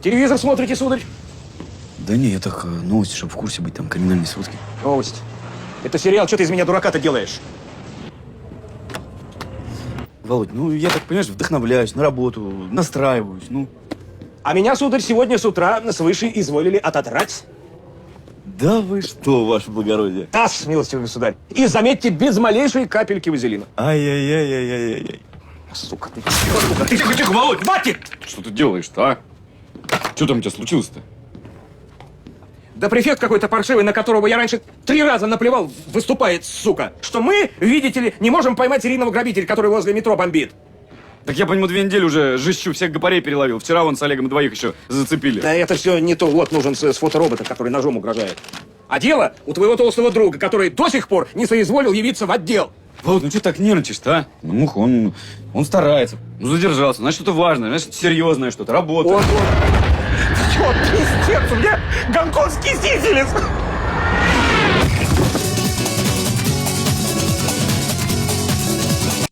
Телевизор смотрите, сударь? Да не, я так новости, чтобы в курсе быть, там криминальные сводки. Новость. Это сериал, что ты из меня дурака-то делаешь? Володь, ну я так, понимаешь, вдохновляюсь на работу, настраиваюсь, ну. А меня, сударь, сегодня с утра свыше изволили отодрать. Да вы что, ваше благородие? Таз, милостивый государь. И, заметьте, без малейшей капельки вазелина. Ай-яй-яй-яй-яй-яй. Сука ты. Тихо, Володь! Хватит! Что ты делаешь-то, а? Что там у тебя случилось-то? Да префект какой-то паршивый, на которого я раньше 3 раза наплевал, выступает, сука, что мы, видите ли, не можем поймать серийного грабителя, который возле метро бомбит. Так я по нему 2 недели уже жищу, всех гопарей переловил. Вчера вон с Олегом 2 еще зацепили. Да это все не то. Вот нужен с фоторобота, который ножом угрожает. А дело у твоего толстого друга, который до сих пор не соизволил явиться в отдел. Володь, ну что так нервничаешь-то, а? Ну, Муха, он старается. Ну, задержался. Значит, что-то важное, значит, серьезное что-то, работа. Вот. Все, пиздец, у меня гонконгский сифилис.